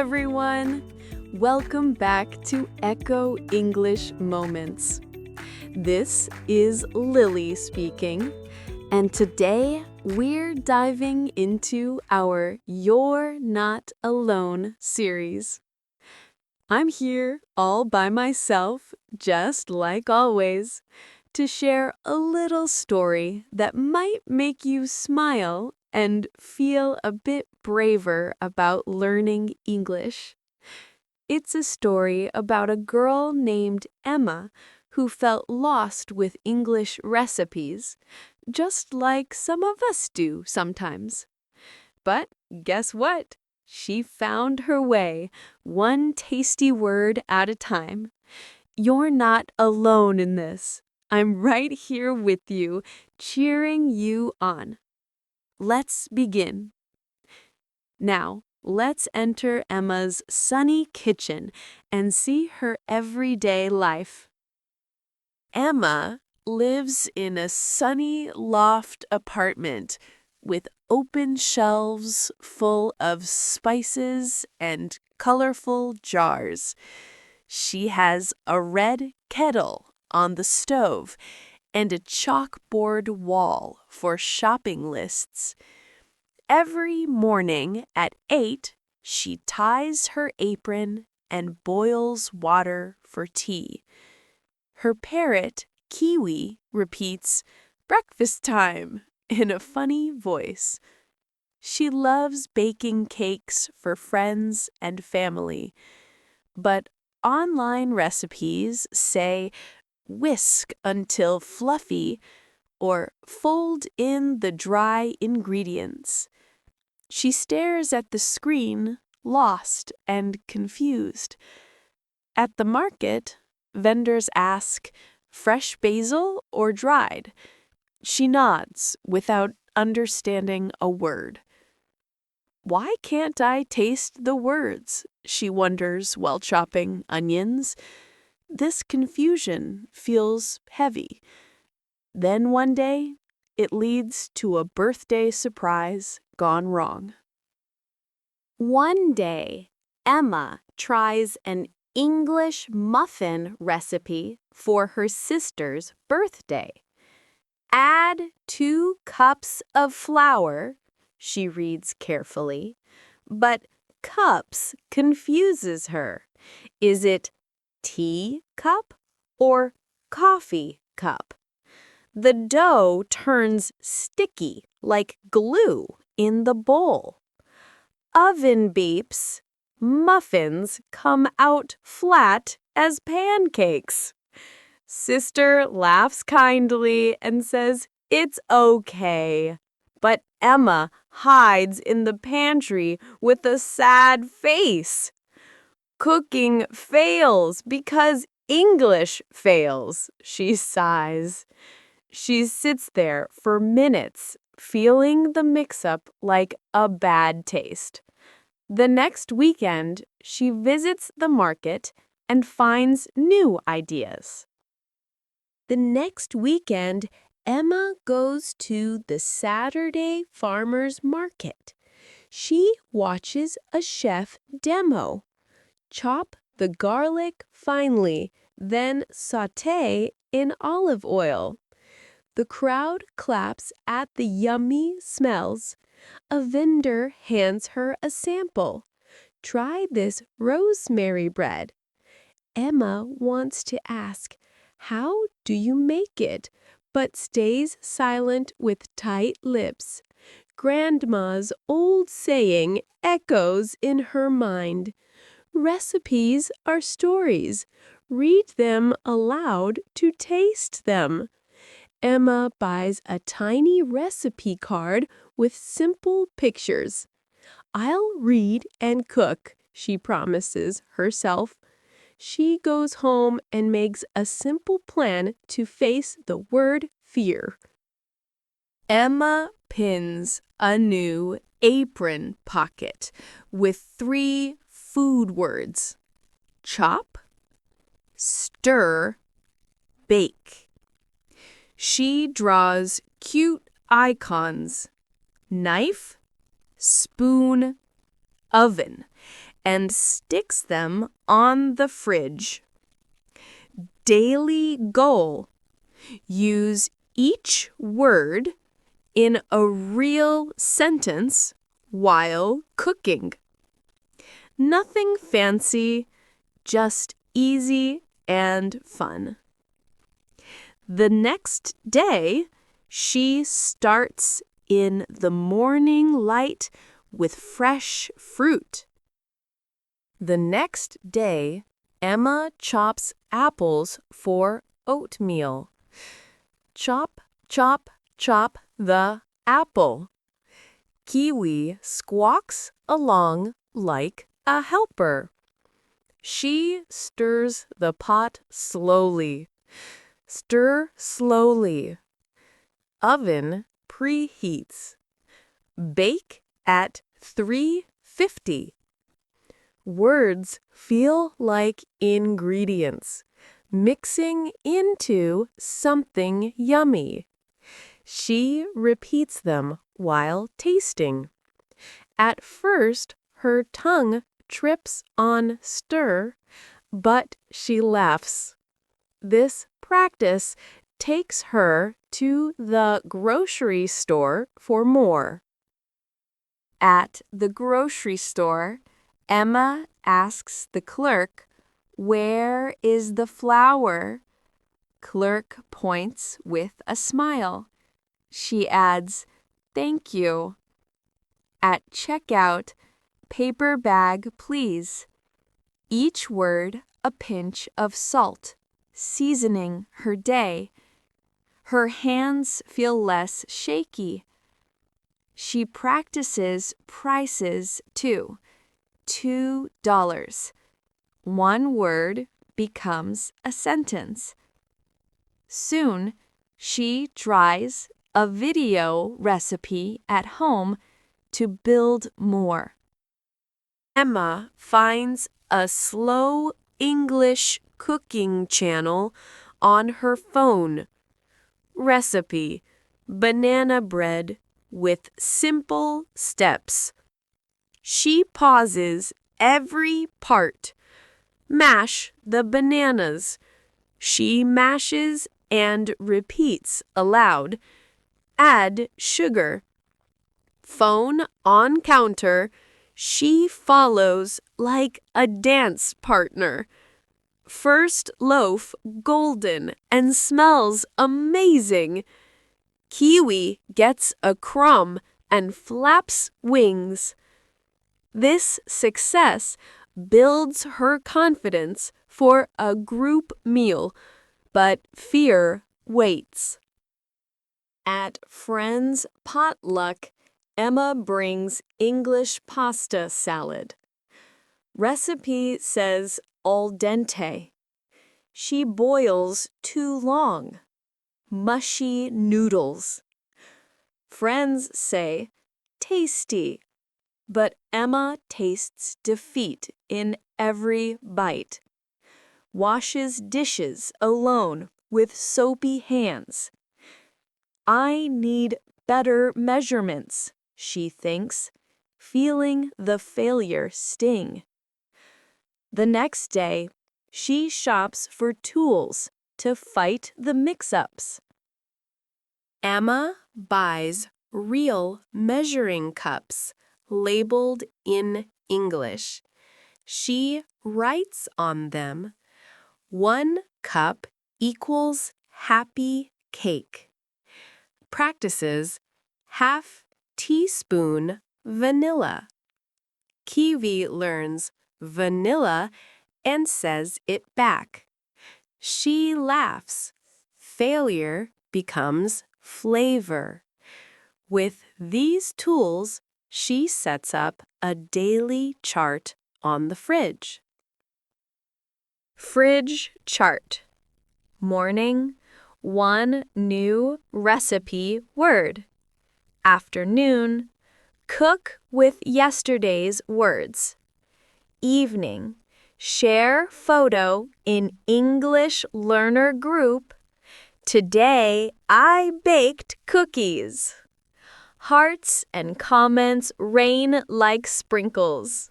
everyone! Welcome back to Echo English Moments. This is Lily speaking, and today we're diving into our You're Not Alone series. I'm here all by myself, just like always, to share a little story that might make you smile and feel a bit braver about learning English. It's a story about a girl named Emma who felt lost with English recipes, just like some of us do sometimes. But guess what? She found her way, one tasty word at a time. You're not alone in this. I'm right here with you, cheering you on. Let's begin. Now, let's enter Emma's sunny kitchen and see her everyday life. Emma lives in a sunny loft apartment with open shelves full of spices and colorful jars. She has a red kettle on the stove and a chalkboard wall for shopping lists. Every morning at 8, she ties her apron and boils water for tea. Her parrot, Kiwi, repeats, "Breakfast time," in a funny voice. She loves baking cakes for friends and family, but online recipes say whisk until fluffy or fold in the dry ingredients. She stares at the screen, lost and confused. At the market, vendors ask, fresh basil or dried? She nods without understanding a word. Why can't I taste the words? She wonders while chopping onions. This confusion feels heavy. Then one day, it leads to a birthday surprise gone wrong. One day, Emma tries an English muffin recipe for her sister's birthday. Add 2 cups of flour, she reads carefully, but cups confuses her. Is it tea cup or coffee cup? The dough turns sticky like glue in the bowl. Oven beeps. Muffins come out flat as pancakes. Sister laughs kindly and says it's okay. But Emma hides in the pantry with a sad face. Cooking fails because English fails, she sighs. She sits there for minutes, feeling the mix-up like a bad taste. The next weekend, she visits the market and finds new ideas. The next weekend, Emma goes to the Saturday farmer's market. She watches a chef demo. Chop the garlic finely, then sauté in olive oil. The crowd claps at the yummy smells. A vendor hands her a sample. Try this rosemary bread. Emma wants to ask, how do you make it? But stays silent with tight lips. Grandma's old saying echoes in her mind. Recipes are stories. Read them aloud to taste them. Emma buys a tiny recipe card with simple pictures. I'll read and cook, she promises herself. She goes home and makes a simple plan to face the word fear. Emma pins a new apron pocket with 3 food words: chop, stir, bake. She draws cute icons: knife, spoon, oven, and sticks them on the fridge. Daily goal: use each word in a real sentence while cooking. Nothing fancy, just easy and fun. The next day, she starts in the morning light with fresh fruit. The next day, Emma chops apples for oatmeal. Chop, chop, chop the apple. Kiwi squawks along like a helper. She stirs the pot slowly. Stir slowly. Oven preheats. Bake at 350. Words feel like ingredients, mixing into something yummy. She repeats them while tasting. At first, her tongue trips on stir, but she laughs. This practice takes her to the grocery store for more. At the grocery store, Emma asks the clerk, "Where is the flour?" Clerk points with a smile. She adds, "Thank you." At checkout, "Paper bag, please." Each word a pinch of salt, seasoning her day. Her hands feel less shaky. She practices prices too. $2. One word becomes a sentence. Soon, she tries a video recipe at home to build more. Emma finds a slow English cooking channel on her phone. Recipe: banana bread with simple steps. She pauses every part. Mash the bananas. She mashes and repeats aloud. Add sugar. Phone on counter. She follows like a dance partner. First loaf golden and smells amazing. Kiwi gets a crumb and flaps wings. This success builds her confidence for a group meal, but fear waits. At friends' potluck, Emma brings English pasta salad. Recipe says al dente. She boils too long. Mushy noodles. Friends say tasty, but Emma tastes defeat in every bite. Washes dishes alone with soapy hands. I need better measurements, she thinks, feeling the failure sting. The next day, she shops for tools to fight the mix-ups. Emma buys real measuring cups labeled in English. She writes on them, 1 cup equals happy cake. Practices half teaspoon vanilla. Kiwi learns vanilla and says it back. She laughs. Failure becomes flavor. With these tools, she sets up a daily chart on the fridge. Fridge chart. Morning, 1 new recipe word. Afternoon, cook with yesterday's words. Evening, share photo in English learner group. Today, I baked cookies. Hearts and comments rain like sprinkles.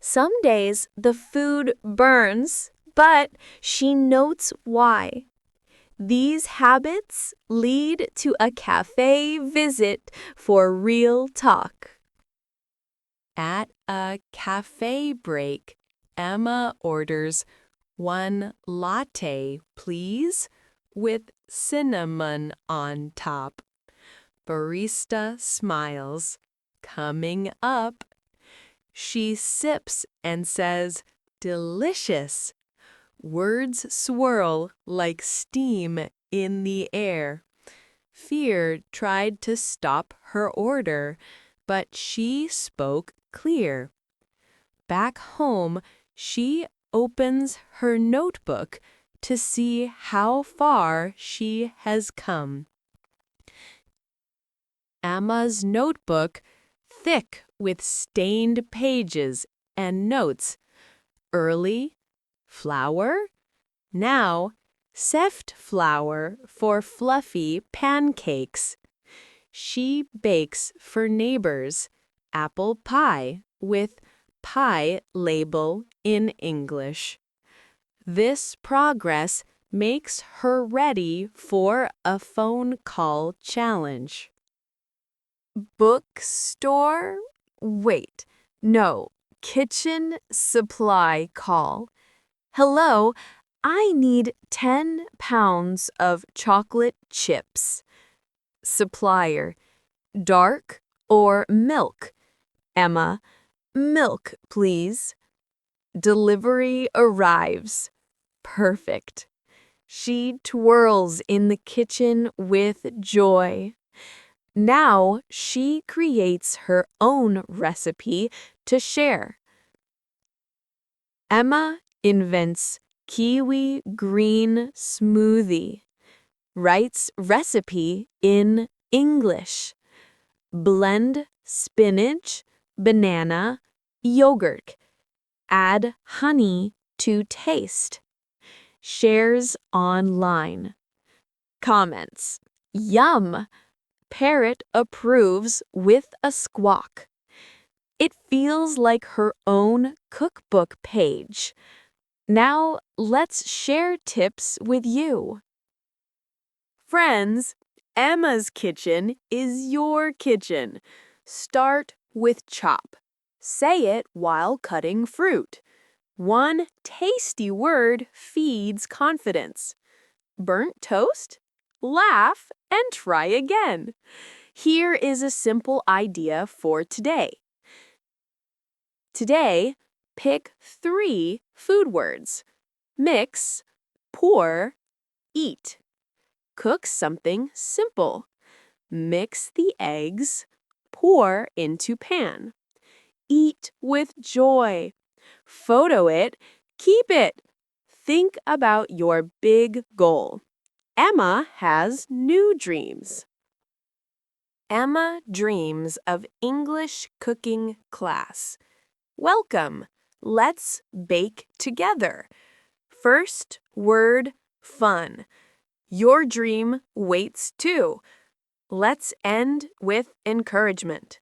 Some days the food burns, but she notes why. These habits lead to a cafe visit for real talk. At a cafe break, Emma orders 1 latte, please, with cinnamon on top. Barista smiles. Coming up. She sips and says, delicious. Words swirl like steam in the air. Fear tried to stop her order, but she spoke clear. Back home, she opens her notebook to see how far she has come. Emma's notebook, thick with stained pages and notes. Early, flour. Now, sift flour for fluffy pancakes. She bakes for neighbors apple pie with pie label in English. This progress makes her ready for a phone call challenge. Bookstore? Wait, no, kitchen supply call. Hello, I need 10 pounds of chocolate chips. Supplier, dark or milk? Emma, milk, please. Delivery arrives. Perfect. She twirls in the kitchen with joy. Now she creates her own recipe to share. Emma invents kiwi green smoothie. Writes recipe in English. Blend spinach, banana, yogurt. Add honey to taste. Shares online. Comments. Yum! Parrot approves with a squawk. It feels like her own cookbook page. Now let's share tips with you. Friends, Emma's kitchen is your kitchen. Start with chop. Say it while cutting fruit. One tasty word feeds confidence. Burnt toast? Laugh and try again. Here is a simple idea for today. Today, pick 3 food words. Mix, pour, eat. Cook something simple. Mix the eggs, pour into pan. Eat with joy. Photo it, keep it. Think about your big goal. Emma has new dreams. Emma dreams of English cooking class. Welcome. Let's bake together. First word, fun. Your dream waits too. Let's end with encouragement.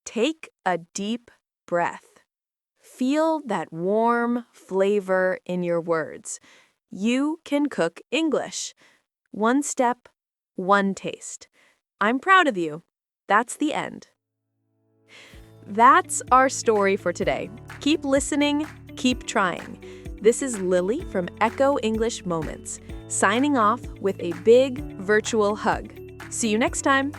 Take a deep breath. Feel that warm flavor in your words. You can cook English. One step, one taste. I'm proud of you. That's the end. That's our story for today. Keep listening, keep trying. This is Lily from Echo English Moments, signing off with a big virtual hug. See you next time.